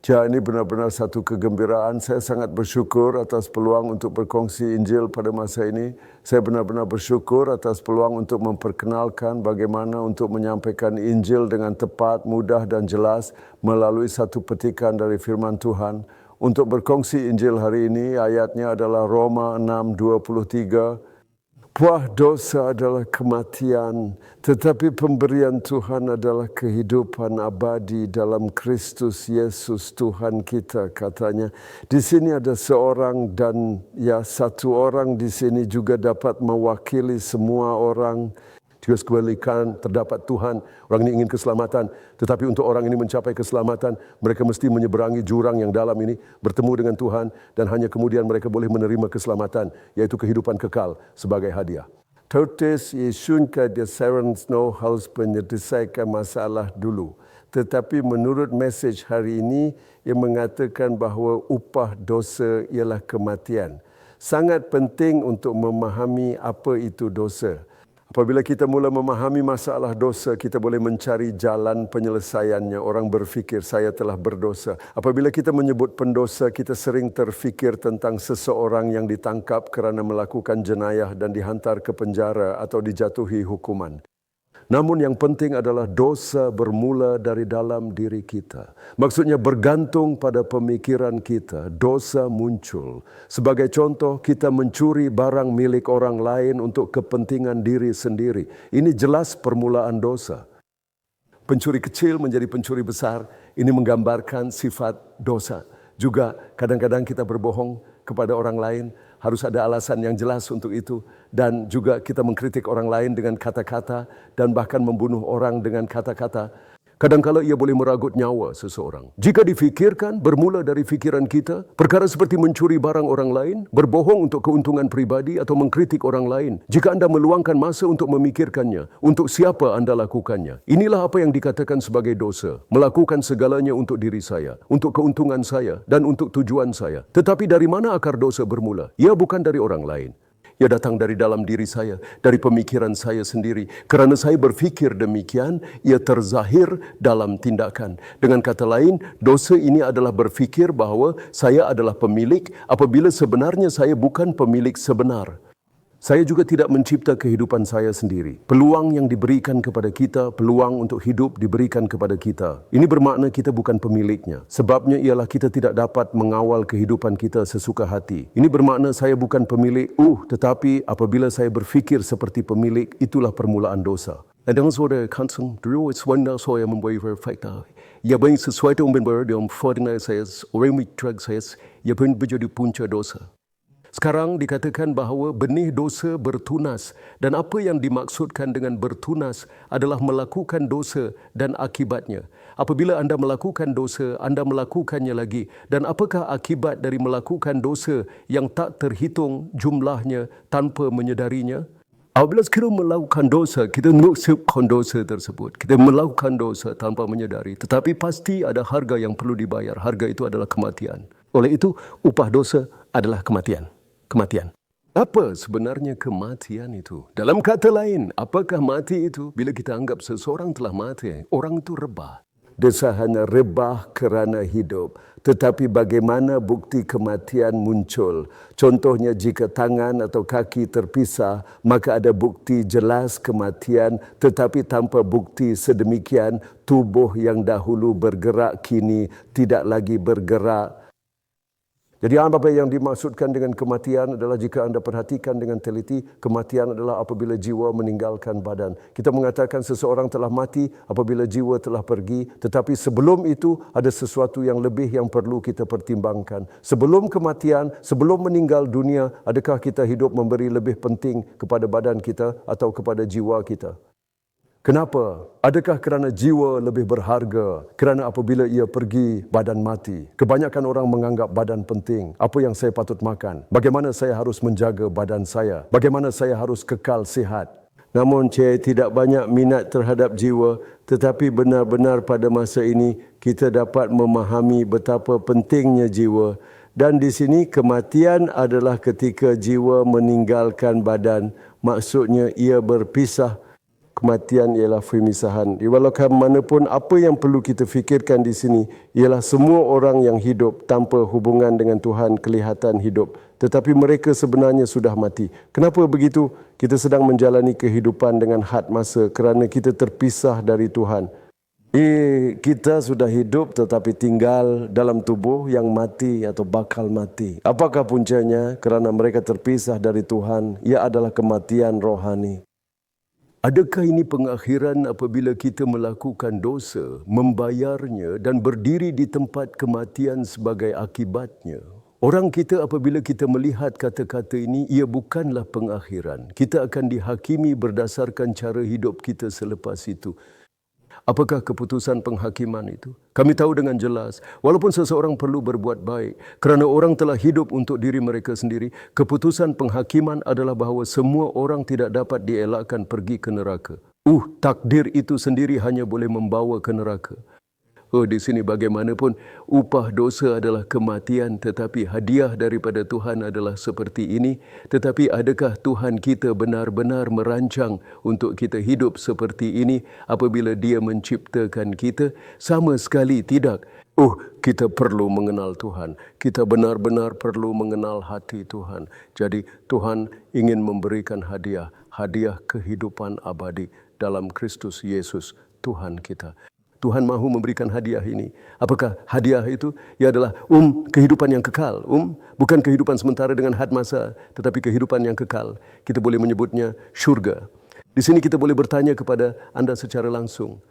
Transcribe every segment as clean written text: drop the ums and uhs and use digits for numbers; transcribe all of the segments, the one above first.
Ya, ini benar-benar satu kegembiraan. Saya sangat bersyukur atas peluang untuk berkongsi Injil pada masa ini. Saya benar-benar bersyukur atas peluang untuk memperkenalkan bagaimana untuk menyampaikan Injil dengan tepat, mudah dan jelas melalui satu petikan dari firman Tuhan. Untuk berkongsi Injil hari ini, ayatnya adalah Roma 6:23. Buah dosa adalah kematian, tetapi pemberian Tuhan adalah kehidupan abadi dalam Kristus Yesus Tuhan kita, katanya. Di sini ada seorang dan satu orang di sini juga dapat mewakili semua orang. Jika sekebalikan terdapat Tuhan, orang ini ingin keselamatan, tetapi untuk orang ini mencapai keselamatan, mereka mesti menyeberangi jurang yang dalam ini, bertemu dengan Tuhan, dan hanya kemudian mereka boleh menerima keselamatan, yaitu kehidupan kekal sebagai hadiah. Totes Yesunka dia no harus menyelesaikan masalah dulu. Tetapi menurut mesej hari ini, ia mengatakan bahawa upah dosa ialah kematian. Sangat penting untuk memahami apa itu dosa. Apabila kita mula memahami masalah dosa, kita boleh mencari jalan penyelesaiannya. Orang berfikir, saya telah berdosa. Apabila kita menyebut pendosa, kita sering terfikir tentang seseorang yang ditangkap kerana melakukan jenayah dan dihantar ke penjara atau dijatuhi hukuman. Namun yang penting adalah dosa bermula dari dalam diri kita. Maksudnya bergantung pada pemikiran kita, dosa muncul. Sebagai contoh, kita mencuri barang milik orang lain untuk kepentingan diri sendiri. Ini jelas permulaan dosa. Pencuri kecil menjadi pencuri besar, ini menggambarkan sifat dosa. Juga kadang-kadang kita berbohong kepada orang lain, harus ada alasan yang jelas untuk itu. Dan juga kita mengkritik orang lain dengan kata-kata dan bahkan membunuh orang dengan kata-kata. Kadang-kala ia boleh meragut nyawa seseorang. Jika difikirkan bermula dari fikiran kita, perkara seperti mencuri barang orang lain, berbohong untuk keuntungan pribadi atau mengkritik orang lain. Jika anda meluangkan masa untuk memikirkannya, untuk siapa anda lakukannya. Inilah apa yang dikatakan sebagai dosa. Melakukan segalanya untuk diri saya, untuk keuntungan saya dan untuk tujuan saya. Tetapi dari mana akar dosa bermula? Ia bukan dari orang lain. Ia datang dari dalam diri saya, dari pemikiran saya sendiri. Kerana saya berfikir demikian, ia terzahir dalam tindakan. Dengan kata lain, dosa ini adalah berfikir bahawa saya adalah pemilik apabila sebenarnya saya bukan pemilik sebenar. Saya juga tidak mencipta kehidupan saya sendiri. Peluang yang diberikan kepada kita, peluang untuk hidup diberikan kepada kita. Ini bermakna kita bukan pemiliknya. Sebabnya ialah kita tidak dapat mengawal kehidupan kita sesuka hati. Ini bermakna saya bukan pemilik, tetapi apabila saya berfikir seperti pemilik, itulah permulaan dosa. Dan saudara kansen, dulu sebenarnya saya membayar fakta. Ia banyak sesuatu yang benar dalam fadina saya, orang mitrak saya, ia pun menjadi punca dosa. Sekarang dikatakan bahawa benih dosa bertunas dan apa yang dimaksudkan dengan bertunas adalah melakukan dosa dan akibatnya. Apabila anda melakukan dosa, anda melakukannya lagi. Dan apakah akibat dari melakukan dosa yang tak terhitung jumlahnya tanpa menyedarinya? Apabila kita melakukan dosa, kita mengucapkan dosa tersebut. Kita melakukan dosa tanpa menyedari. Tetapi pasti ada harga yang perlu dibayar. Harga itu adalah kematian. Oleh itu, upah dosa adalah kematian. Kematian. Apa sebenarnya kematian itu? Dalam kata lain, apakah mati itu? Bila kita anggap seseorang telah mati, orang itu rebah. Dia hanya rebah kerana hidup. Tetapi bagaimana bukti kematian muncul? Contohnya jika tangan atau kaki terpisah, maka ada bukti jelas kematian. Tetapi tanpa bukti sedemikian, tubuh yang dahulu bergerak kini tidak lagi bergerak. Jadi apa yang dimaksudkan dengan kematian adalah jika anda perhatikan dengan teliti, kematian adalah apabila jiwa meninggalkan badan. Kita mengatakan seseorang telah mati apabila jiwa telah pergi, tetapi sebelum itu ada sesuatu yang lebih yang perlu kita pertimbangkan. Sebelum kematian, sebelum meninggal dunia, adakah kita hidup memberi lebih penting kepada badan kita atau kepada jiwa kita? Kenapa? Adakah kerana jiwa lebih berharga? Kerana apabila ia pergi, badan mati. Kebanyakan orang menganggap badan penting. Apa yang saya patut makan? Bagaimana saya harus menjaga badan saya? Bagaimana saya harus kekal sihat? Namun saya tidak banyak minat terhadap jiwa, tetapi benar-benar pada masa ini kita dapat memahami betapa pentingnya jiwa. Dan di sini kematian adalah ketika jiwa meninggalkan badan. Maksudnya ia berpisah. kematian ialah pemisahan. Walaupun manapun apa yang perlu kita fikirkan di sini ialah semua orang yang hidup tanpa hubungan dengan Tuhan kelihatan hidup. Tetapi mereka sebenarnya sudah mati. Kenapa begitu? Kita sedang menjalani kehidupan dengan had masa kerana kita terpisah dari Tuhan. Kita sudah hidup tetapi tinggal dalam tubuh yang mati atau bakal mati. Apakah puncanya? Kerana mereka terpisah dari Tuhan, ia adalah kematian rohani. Adakah ini pengakhiran apabila kita melakukan dosa, membayarnya dan berdiri di tempat kematian sebagai akibatnya? Orang kita apabila kita melihat kata-kata ini, ia bukanlah pengakhiran. Kita akan dihakimi berdasarkan cara hidup kita selepas itu. Apakah keputusan penghakiman itu? Kami tahu dengan jelas, walaupun seseorang perlu berbuat baik, kerana orang telah hidup untuk diri mereka sendiri, keputusan penghakiman adalah bahawa semua orang tidak dapat dielakkan pergi ke neraka. Takdir itu sendiri hanya boleh membawa ke neraka. Di sini bagaimanapun upah dosa adalah kematian, tetapi hadiah daripada Tuhan adalah seperti ini. Tetapi adakah Tuhan kita benar-benar merancang untuk kita hidup seperti ini apabila Dia menciptakan kita? Sama sekali tidak. Kita perlu mengenal Tuhan. Kita benar-benar perlu mengenal hati Tuhan. Jadi Tuhan ingin memberikan hadiah kehidupan abadi dalam Kristus Yesus Tuhan kita. Tuhan mahu memberikan hadiah ini. Apakah hadiah itu? Ia adalah kehidupan yang kekal. Bukan kehidupan sementara dengan had masa, tetapi kehidupan yang kekal. Kita boleh menyebutnya syurga. Di sini kita boleh bertanya kepada anda secara langsung.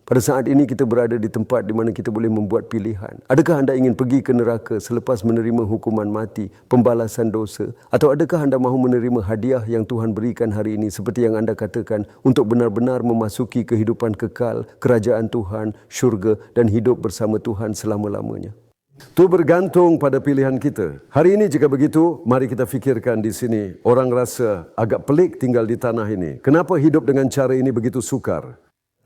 Pada saat ini kita berada di tempat di mana kita boleh membuat pilihan. Adakah anda ingin pergi ke neraka selepas menerima hukuman mati, pembalasan dosa? Atau adakah anda mahu menerima hadiah yang Tuhan berikan hari ini seperti yang anda katakan untuk benar-benar memasuki kehidupan kekal, kerajaan Tuhan, syurga dan hidup bersama Tuhan selama-lamanya? Itu bergantung pada pilihan kita. Hari ini jika begitu, mari kita fikirkan di sini. Orang rasa agak pelik tinggal di tanah ini. Kenapa hidup dengan cara ini begitu sukar?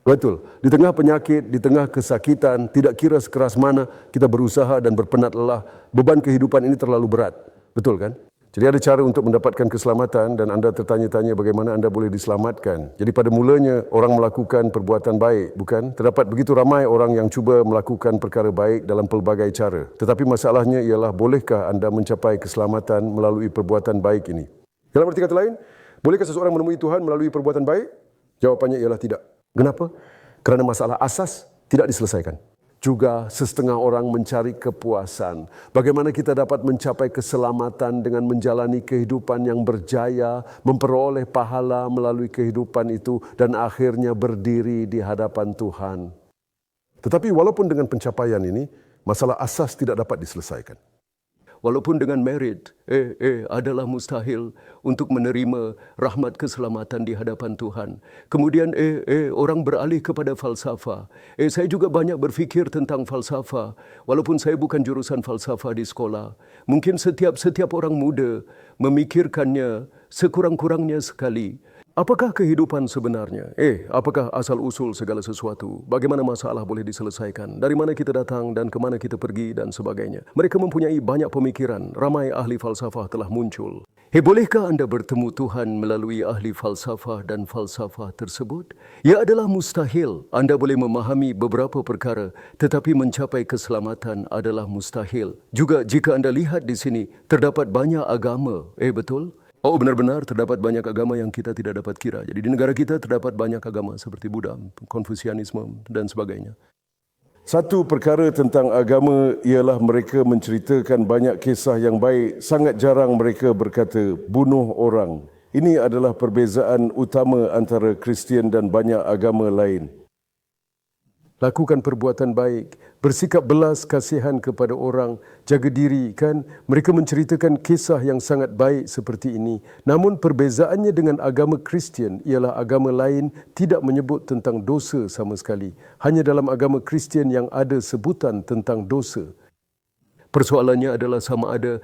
Betul. Di tengah penyakit, di tengah kesakitan, tidak kira sekeras mana kita berusaha dan berpenat lelah, beban kehidupan ini terlalu berat. Betul kan? Jadi ada cara untuk mendapatkan keselamatan dan anda tertanya-tanya bagaimana anda boleh diselamatkan. Jadi pada mulanya orang melakukan perbuatan baik, bukan? Terdapat begitu ramai orang yang cuba melakukan perkara baik dalam pelbagai cara. Tetapi masalahnya ialah bolehkah anda mencapai keselamatan melalui perbuatan baik ini? Dalam arti kata lain, bolehkah seseorang menemui Tuhan melalui perbuatan baik? Jawapannya ialah tidak. Kenapa? Kerana masalah asas tidak diselesaikan. Juga setengah orang mencari kepuasan. Bagaimana kita dapat mencapai keselamatan dengan menjalani kehidupan yang berjaya, memperoleh pahala melalui kehidupan itu dan akhirnya berdiri di hadapan Tuhan. Tetapi walaupun dengan pencapaian ini, masalah asas tidak dapat diselesaikan. Walaupun dengan merit, adalah mustahil untuk menerima rahmat keselamatan di hadapan Tuhan. Kemudian, orang beralih kepada falsafah. Saya juga banyak berfikir tentang falsafah. Walaupun saya bukan jurusan falsafah di sekolah. Mungkin setiap orang muda memikirkannya sekurang-kurangnya sekali. Apakah kehidupan sebenarnya? Apakah asal-usul segala sesuatu? Bagaimana masalah boleh diselesaikan? Dari mana kita datang dan ke mana kita pergi dan sebagainya? Mereka mempunyai banyak pemikiran. Ramai ahli falsafah telah muncul. Bolehkah anda bertemu Tuhan melalui ahli falsafah dan falsafah tersebut? Ia adalah mustahil. Anda boleh memahami beberapa perkara, tetapi mencapai keselamatan adalah mustahil. Juga jika anda lihat di sini, terdapat banyak agama. Betul? Benar-benar terdapat banyak agama yang kita tidak dapat kira. Jadi di negara kita terdapat banyak agama seperti Buddha, Konfusianisme dan sebagainya. Satu perkara tentang agama ialah mereka menceritakan banyak kisah yang baik. Sangat jarang mereka berkata bunuh orang. Ini adalah perbezaan utama antara Kristian dan banyak agama lain. Lakukan perbuatan baik, bersikap belas kasihan kepada orang, jaga diri, kan? Mereka menceritakan kisah yang sangat baik seperti ini. Namun perbezaannya dengan agama Kristian ialah agama lain tidak menyebut tentang dosa sama sekali. Hanya dalam agama Kristian yang ada sebutan tentang dosa. Persoalannya adalah sama ada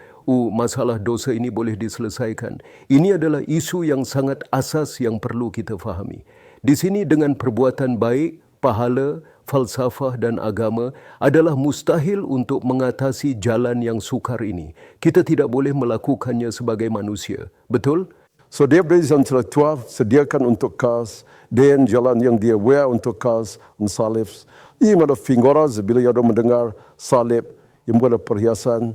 masalah dosa ini boleh diselesaikan. Ini adalah isu yang sangat asas yang perlu kita fahami. Di sini dengan perbuatan baik, pahala, falsafah dan agama adalah mustahil untuk mengatasi jalan yang sukar ini. Kita tidak boleh melakukannya sebagai manusia. Betul? So dia beri antara tua sediakan untuk kas, dan jalan yang dia wear untuk kas, salib. Ia ada fingoras bila ia ada mendengar salib, yang ada perhiasan.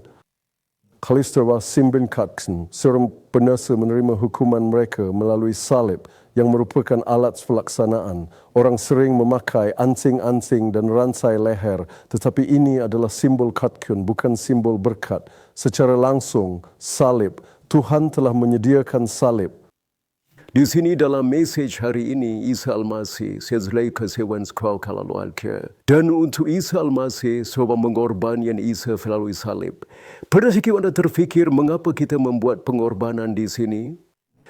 Kalistawa simbin kaksen, seorang penasa menerima hukuman mereka melalui salib yang merupakan alat pelaksanaan. Orang sering memakai ansing-ansing dan ransai leher, tetapi ini adalah simbol katkun, bukan simbol berkat. Secara langsung, salib, Tuhan telah menyediakan salib. Di sini dalam mesej hari ini, Isa Al-Masih, sejauh kesewan sekolah kalau alkia. Dan untuk Isa Al-Masih, sebab mengorbankan Isa melalui salib. Pernah sikit anda terfikir mengapa kita membuat pengorbanan di sini?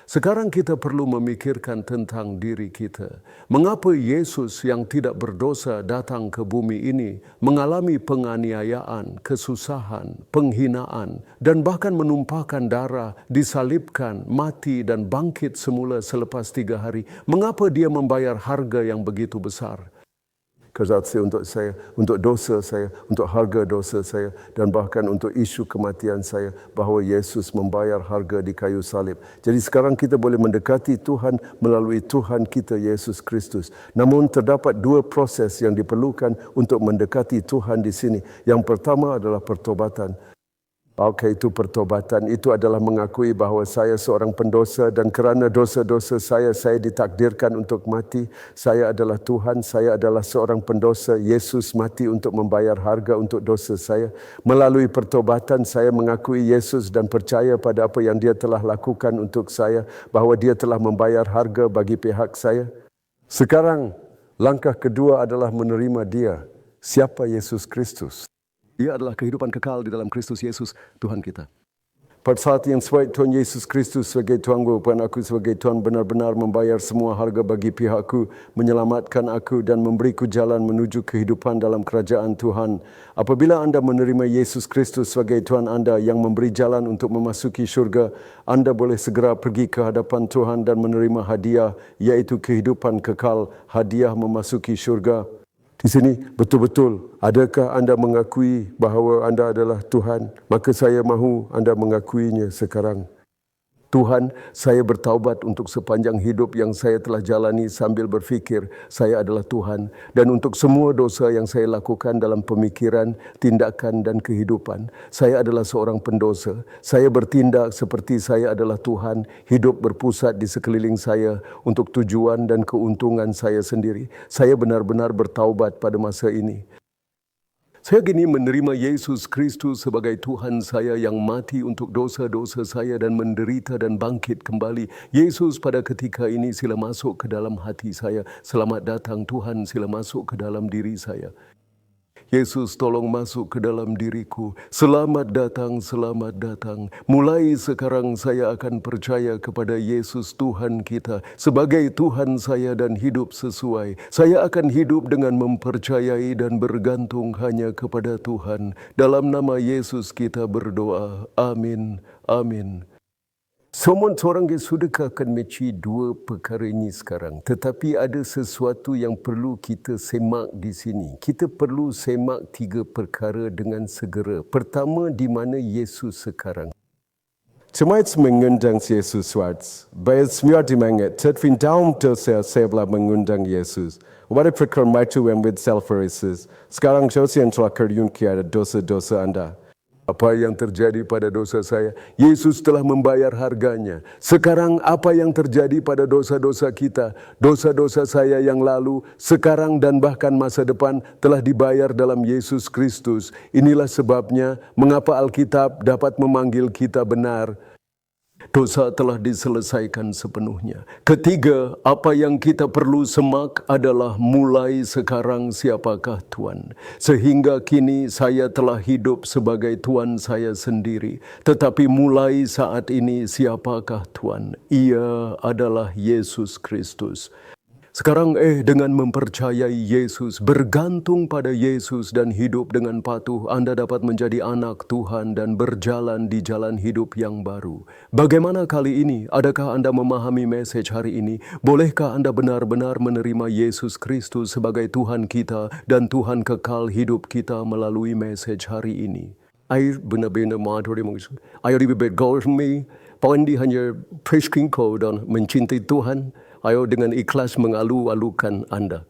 Sekarang kita perlu memikirkan tentang diri kita. Mengapa Yesus yang tidak berdosa datang ke bumi ini mengalami penganiayaan, kesusahan, penghinaan dan bahkan menumpahkan darah, disalibkan, mati dan bangkit semula selepas 3 hari. Mengapa dia membayar harga yang begitu besar? Kerana untuk saya, untuk dosa saya, untuk harga dosa saya dan bahkan untuk isu kematian saya bahawa Yesus membayar harga di kayu salib. Jadi sekarang kita boleh mendekati Tuhan melalui Tuhan kita Yesus Kristus. Namun terdapat 2 proses yang diperlukan untuk mendekati Tuhan di sini. Yang pertama adalah pertobatan. Okey, itu pertobatan. Itu adalah mengakui bahawa saya seorang pendosa dan kerana dosa-dosa saya ditakdirkan untuk mati. Saya adalah Tuhan, saya adalah seorang pendosa. Yesus mati untuk membayar harga untuk dosa saya. Melalui pertobatan saya mengakui Yesus dan percaya pada apa yang dia telah lakukan untuk saya, bahawa dia telah membayar harga bagi pihak saya. Sekarang, langkah kedua adalah menerima dia. Siapa Yesus Kristus? Ia adalah kehidupan kekal di dalam Kristus Yesus, Tuhan kita. Pada saat yang sebaik Tuhan Yesus Kristus sebagai Tuhan merupakan aku sebagai Tuhan benar-benar membayar semua harga bagi pihakku, menyelamatkan aku dan memberiku jalan menuju kehidupan dalam kerajaan Tuhan. Apabila anda menerima Yesus Kristus sebagai Tuhan anda yang memberi jalan untuk memasuki syurga, anda boleh segera pergi ke hadapan Tuhan dan menerima hadiah, iaitu kehidupan kekal, hadiah memasuki syurga. Di sini betul-betul, adakah anda mengakui bahawa anda adalah Tuhan? Maka saya mahu anda mengakuinya sekarang. Tuhan, saya bertaubat untuk sepanjang hidup yang saya telah jalani sambil berfikir saya adalah Tuhan. Dan untuk semua dosa yang saya lakukan dalam pemikiran, tindakan dan kehidupan. Saya adalah seorang pendosa. Saya bertindak seperti saya adalah Tuhan. Hidup berpusat di sekeliling saya untuk tujuan dan keuntungan saya sendiri. Saya benar-benar bertaubat pada masa ini. Saya kini menerima Yesus Kristus sebagai Tuhan saya yang mati untuk dosa-dosa saya dan menderita dan bangkit kembali. Yesus pada ketika ini sila masuk ke dalam hati saya. Selamat datang Tuhan, sila masuk ke dalam diri saya. Yesus tolong masuk ke dalam diriku. Selamat datang, selamat datang. Mulai sekarang saya akan percaya kepada Yesus Tuhan kita sebagai Tuhan saya dan hidup sesuai. Saya akan hidup dengan mempercayai dan bergantung hanya kepada Tuhan. Dalam nama Yesus kita berdoa. Amin. Amin. Semua orang sudahkah akan meci 2 perkara ini sekarang. Tetapi ada sesuatu yang perlu kita semak di sini. Kita perlu semak 3 perkara dengan segera. Pertama, di mana Yesus sekarang. Semua mengundang Yesus Schwarz. Baik semua dimangat. Terfin dalam dosa saya belah mengundang Yesus. Wadi perkara maju yang with self-resis. Sekarang Jose yang telah kerjunki ada dosa-dosa anda. Apa yang terjadi pada dosa saya? Yesus telah membayar harganya. Sekarang apa yang terjadi pada dosa-dosa kita? Dosa-dosa saya yang lalu, sekarang dan bahkan masa depan telah dibayar dalam Yesus Kristus. Inilah sebabnya mengapa Alkitab dapat memanggil kita benar. Dosa telah diselesaikan sepenuhnya. Ketiga, apa yang kita perlu semak adalah mulai sekarang siapakah Tuhan. Sehingga kini saya telah hidup sebagai Tuhan saya sendiri. Tetapi mulai saat ini siapakah Tuhan? Ia adalah Yesus Kristus. Sekarang dengan mempercayai Yesus, bergantung pada Yesus dan hidup dengan patuh, anda dapat menjadi anak Tuhan dan berjalan di jalan hidup yang baru. Bagaimana kali ini? Adakah anda memahami mesej hari ini? Bolehkah anda benar-benar menerima Yesus Kristus sebagai Tuhan kita dan Tuhan kekal hidup kita melalui mesej hari ini? Air benar-benar maduri mengisah. Ayo lebih baik me. Pondi hanya praise King Ko dan mencintai Tuhan. Ayo dengan ikhlas mengalu-alukan anda.